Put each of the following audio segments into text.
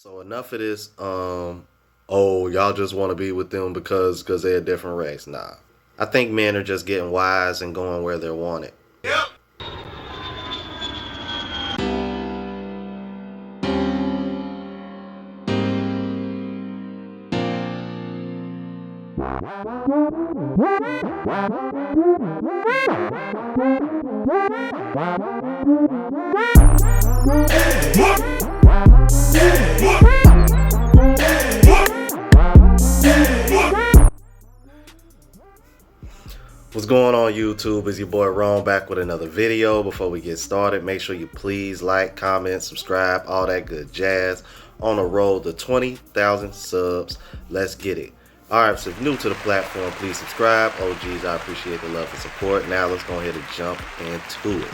So enough of this. Oh, y'all just want to be with them because they're a different race. Nah, I think men are just getting wise and going where they're wanted. Yep. What's going on YouTube? Is your boy Ron back with another video. Before we get started, make sure you please like, comment, subscribe, all that good jazz. On the road to 20,000 subs. Let's get it. Alright, so if you're new to the platform, please subscribe. OGs, I appreciate the love and support. Now let's go ahead and jump into it.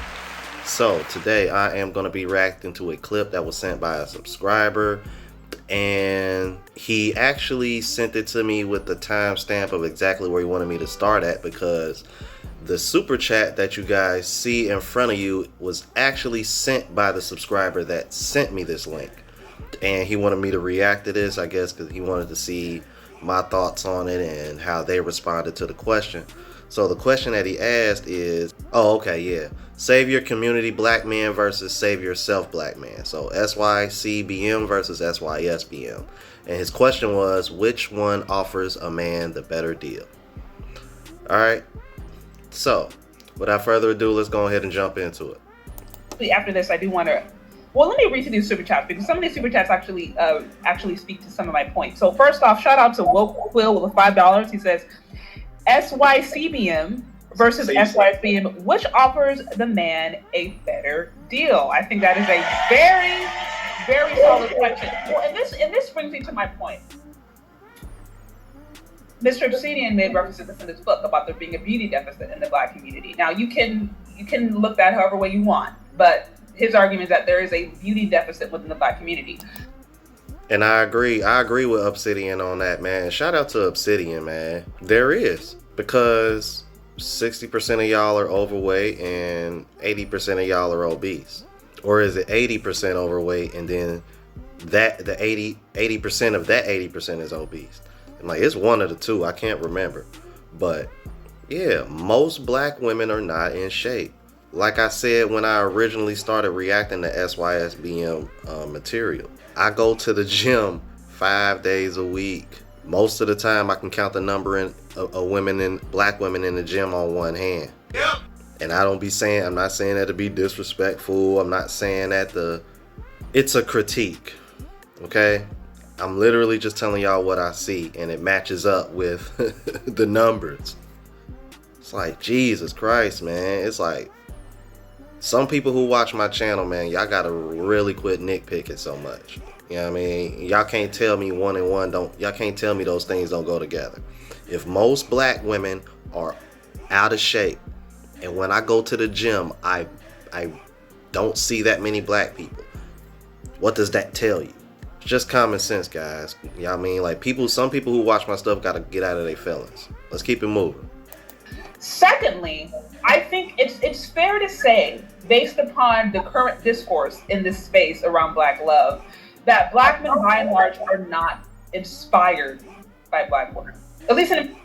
So today I am going to be reacting to a clip that was sent by a subscriber, and he actually sent it to me with the timestamp of exactly where he wanted me to start at, because the super chat that you guys see in front of you was actually sent by the subscriber that sent me this link, and he wanted me to react to this, I guess because he wanted to see my thoughts on it and how they responded to the question. So the question that he asked is, oh, okay, yeah, save your community black man versus save yourself black man. So SYCBM versus SYSBM. And his question was, which one offers a man the better deal? All right. So without further ado, let's go ahead and jump into it. After this, I do want to, well, let me read through these super chats, because some of these super chats actually speak to some of my points. So first off, shout out to Woke Quill with $5. He says, SYCBM versus SYSBM, which offers the man a better deal? I think that is a very, very solid question. Well, and this brings me to my point. Mr. Obsidian made references in this book about there being a beauty deficit in the black community. Now you can look that however way you want, but his argument is that there is a beauty deficit within the black community. And I agree with Obsidian on that, man. Shout out to Obsidian, man. There is, because 60% of y'all are overweight and 80% of y'all are obese. Or is it 80% overweight and then that the 80% of that 80% is obese? And like, it's one of the two, I can't remember. But yeah, most black women are not in shape. Like I said when I originally started reacting to SYSBM material, I go to the gym 5 days a week. Most of the time I can count the number of black women in the gym on one hand. Yep. And I'm not saying that to be disrespectful. I'm not saying that it's a critique. Okay? I'm literally just telling y'all what I see, and it matches up with the numbers. It's like, Jesus Christ, man. It's like, some people who watch my channel, man, y'all gotta really quit nitpicking so much. You know what I mean? Y'all can't tell me one and one y'all can't tell me those things don't go together. If most black women are out of shape, and when I go to the gym, I don't see that many black people, what does that tell you? It's just common sense, guys. You know what I mean? Like, some people who watch my stuff gotta get out of their feelings. Let's keep it moving. Secondly, I think it's fair to say, based upon the current discourse in this space around black love, that black men by and large are not inspired by black women. At least and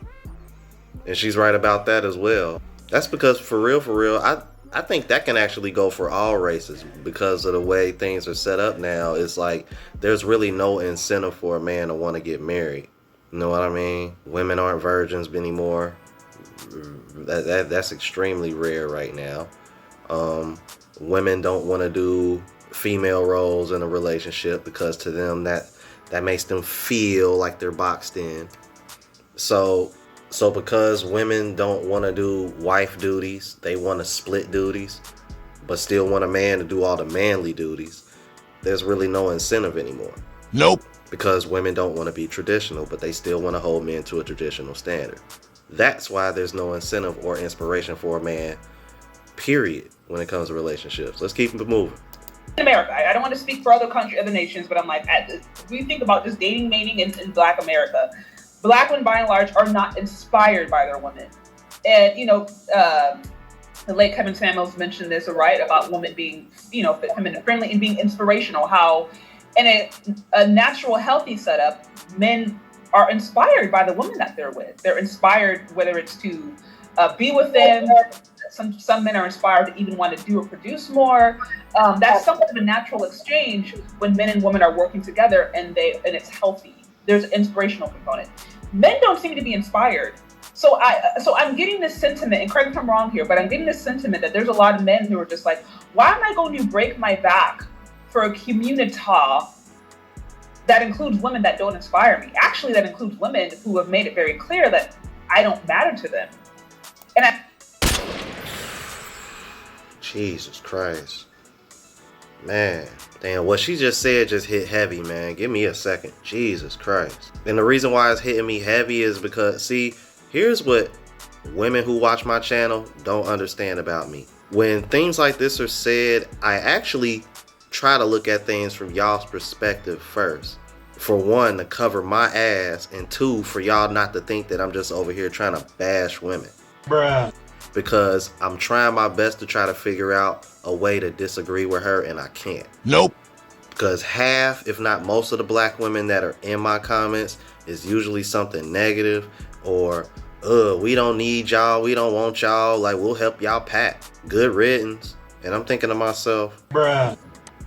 she's right about that as well. That's because for real, I think that can actually go for all races, because of the way things are set up now. It's like there's really no incentive for a man to want to get married. You know what I mean? Women aren't virgins anymore. That's extremely rare right now. Women don't want to do female roles in a relationship, because to them that makes them feel like they're boxed in. So because women don't want to do wife duties, they want to split duties, but still want a man to do all the manly duties. There's really no incentive anymore. Nope. Because women don't want to be traditional, but they still want to hold men to a traditional standard. That's why there's no incentive or inspiration for a man, period, when it comes to relationships. Let's keep it moving. in America, I don't want to speak for other nations, but I'm like, we think about just dating, mating in Black America. Black men, by and large, are not inspired by their women. And, the late Kevin Samuels mentioned this, right, about women being, feminine friendly and being inspirational, how in a natural, healthy setup, men are inspired by the women that they're with. They're inspired, whether it's to be with them. Some men are inspired to even want to do or produce more. That's somewhat of a natural exchange when men and women are working together, and it's healthy. There's an inspirational component. Men don't seem to be inspired. So I'm getting this sentiment, and correct me if I'm wrong here, but I'm getting this sentiment that there's a lot of men who are just like, why am I going to break my back for a community that includes women that don't inspire me? Actually, that includes women who have made it very clear that I don't matter to them. And Jesus Christ. Man, damn, what she just said just hit heavy, man. Give me a second. Jesus Christ. And the reason why it's hitting me heavy is because, see, here's what women who watch my channel don't understand about me. When things like this are said, I actually try to look at things from y'all's perspective first. For one, to cover my ass, and two, for y'all not to think that I'm just over here trying to bash women. Bruh. Because I'm trying my best to try to figure out a way to disagree with her, and I can't. Nope. Because half, if not most of the black women that are in my comments is usually something negative, or we don't need y'all, we don't want y'all, like we'll help y'all pack. Good riddance. And I'm thinking to myself, bruh,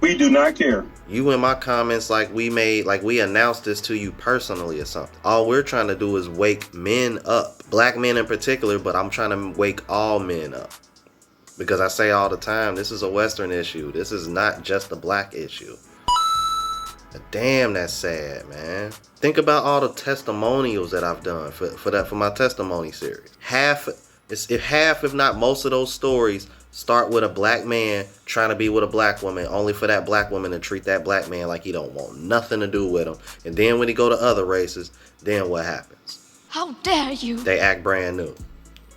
we do not care. You in my comments like we announced this to you personally or something. All we're trying to do is wake men up. Black men in particular, but I'm trying to wake all men up. Because I say all the time, this is a Western issue. This is not just a black issue. Damn, that's sad, man. Think about all the testimonials that I've done for my testimony series. Half, if not most of those stories start with a black man trying to be with a black woman, only for that black woman to treat that black man like he don't want nothing to do with him. And then when he go to other races, then what happens? How dare you? They act brand new.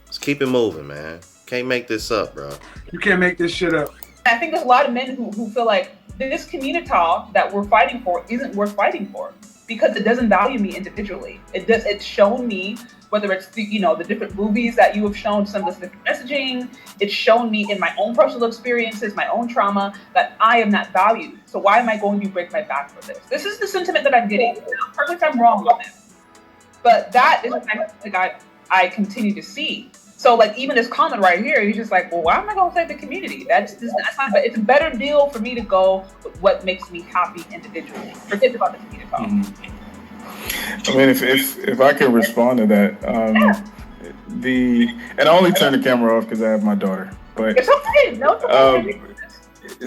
Let's keep it moving, man. Can't make this up, bro. You can't make this shit up. I think there's a lot of men who feel like this community that we're fighting for isn't worth fighting for because it doesn't value me individually. It's shown me, whether it's the different movies that you have shown, some of this different messaging, it's shown me in my own personal experiences, my own trauma, that I am not valued. So why am I going to break my back for this? This is the sentiment that I'm getting. Perfect, I'm wrong on this. But that is the guy I continue to see. So like even this comment right here, he's just like, well, why am I going to save the community? That's not, but it's a better deal for me to go with what makes me happy individually. Forget about the community. I mean, if I can respond to that, and I only turn the camera off because I have my daughter. But it's okay. No, it's okay.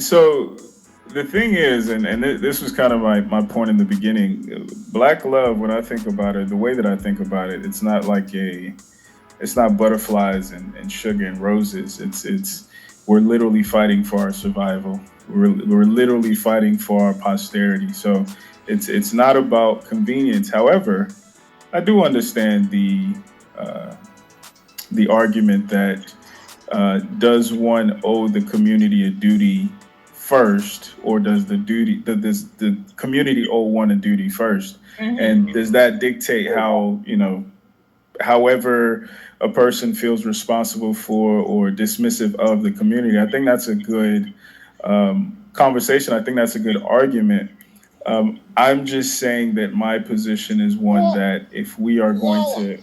So the thing is, and this was kind of my point in the beginning. Black love, when I think about it, the way that I think about it, it's not like it's not butterflies and sugar and roses. It's we're literally fighting for our survival. We're literally fighting for our posterity. So it's not about convenience. However, I do understand the argument that does one owe the community a duty first, or does the community owe one a duty first? Mm-hmm. And does that dictate how, however a person feels responsible for or dismissive of the community? I think that's a good conversation. I think that's a good argument. I'm just saying that my position is one that if we are going to,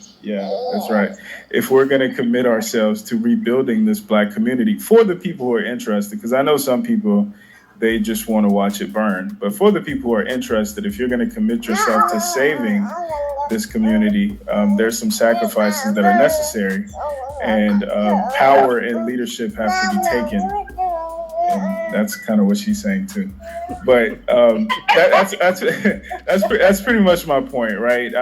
that's right. If we're going to commit ourselves to rebuilding this Black community for the people who are interested, because I know some people, they just want to watch it burn. But for the people who are interested, if you're going to commit yourself to saving this community, there's some sacrifices that are necessary, and power and leadership have to be taken. And that's kind of what she's saying too. But that's pretty much my point, right?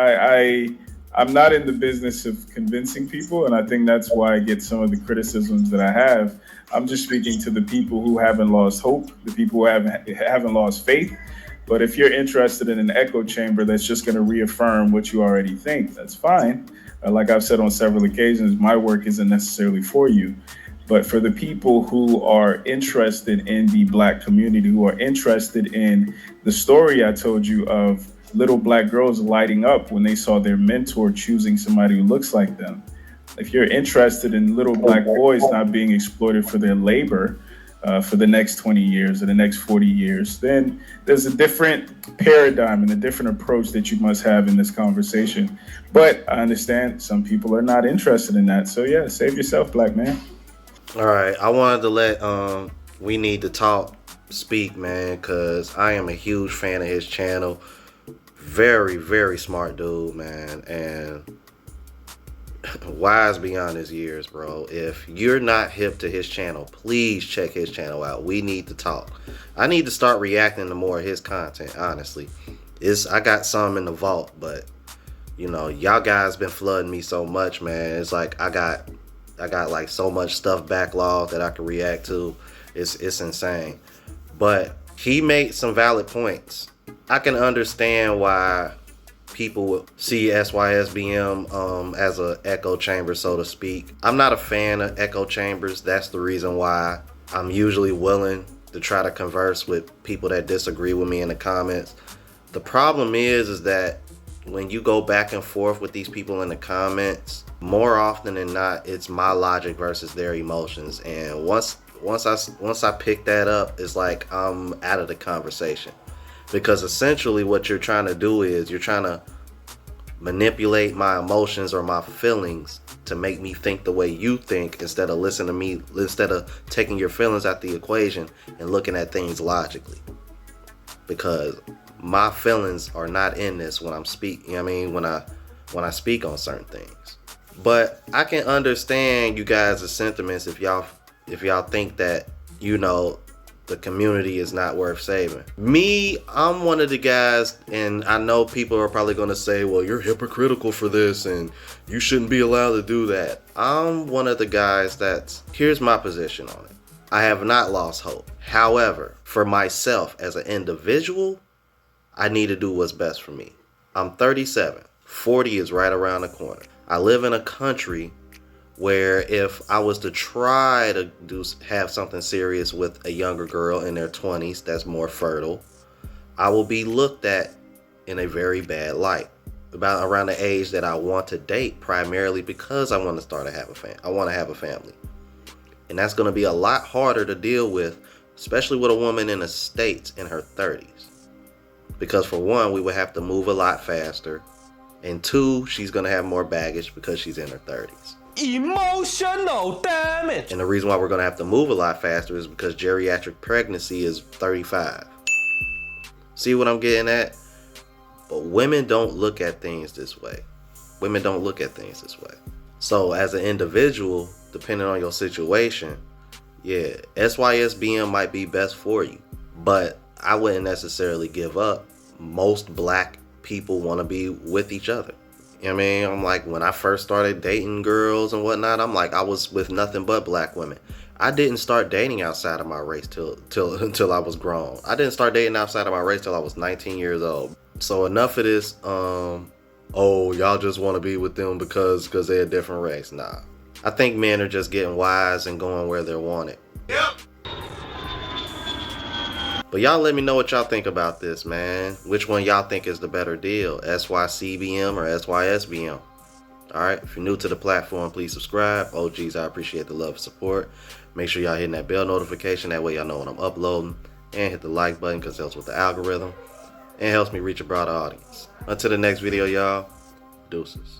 I'm not in the business of convincing people, and I think that's why I get some of the criticisms that I have. I'm just speaking to the people who haven't lost hope, the people who haven't lost faith. But if you're interested in an echo chamber that's just going to reaffirm what you already think, that's fine. Like I've said on several occasions, my work isn't necessarily for you. But for the people who are interested in the Black community, who are interested in the story I told you of little Black girls lighting up when they saw their mentor choosing somebody who looks like them. If you're interested in little Black boys not being exploited for their labor, for the next 20 years or the next 40 years, then there's a different paradigm and a different approach that you must have in this conversation. But I understand some people are not interested in that. So yeah, save yourself, black man. All right, I wanted to let We Need to Talk speak, man, because I am a huge fan of his channel. Very, very smart dude, man, and wise beyond his years, bro. If you're not hip to his channel, please check his channel out. We Need to Talk. I need to start reacting to more of his content, honestly. I got some in the vault, but you know, y'all guys been flooding me so much, man. It's like I got like so much stuff backlogged that I can react to. It's insane. But he made some valid points. I can understand why people would see SYSBM as a echo chamber, so to speak. I'm not a fan of echo chambers. That's the reason why I'm usually willing to try to converse with people that disagree with me in the comments. The problem is that when you go back and forth with these people in the comments, more often than not, it's my logic versus their emotions. And once I pick that up, it's like I'm out of the conversation. Because essentially what you're trying to do is you're trying to manipulate my emotions or my feelings to make me think the way you think, instead of listening to me, instead of taking your feelings out the equation and looking at things logically. Because my feelings are not in this when I'm speaking, you know what I mean, when I speak on certain things. But I can understand you guys' sentiments if y'all think that, you know, the community is not worth saving. Me, I'm one of the guys, and I know people are probably going to say, well, you're hypocritical for this and you shouldn't be allowed to do that. I'm one of the guys here's my position on it. I have not lost hope. However, for myself as an individual, I need to do what's best for me. I'm 37. 40 is right around the corner. I live in a country where if I was to try to have something serious with a younger girl in their 20s that's more fertile, I will be looked at in a very bad light about around the age that I want to date, primarily because I want to have a family. And that's going to be a lot harder to deal with, especially with a woman in the States in her 30s. Because for one, we would have to move a lot faster. And two, she's going to have more baggage because she's in her 30s. Emotional damage. And the reason why we're going to have to move a lot faster is because geriatric pregnancy is 35. See what I'm getting at? But women don't look at things this way. Women don't look at things this way. So as an individual, depending on your situation, yeah, SYSBM might be best for you. But I wouldn't necessarily give up. Most black people want to be with each other. You know what I mean? I'm like, when I first started dating girls and whatnot, I'm like, I was with nothing but black women. I didn't start dating outside of my race until I was grown. I didn't start dating outside of my race till I was 19 years old. So enough of this, oh, y'all just want to be with them because they're a different race. Nah. I think men are just getting wise and going where they're wanted. Yep. But y'all let me know what y'all think about this, man. Which one y'all think is the better deal? SYCBM or SYSBM? Alright, if you're new to the platform, please subscribe. OGs, I appreciate the love and support. Make sure y'all hitting that bell notification. That way y'all know when I'm uploading. And hit the like button because it helps with the algorithm. And helps me reach a broader audience. Until the next video, y'all. Deuces.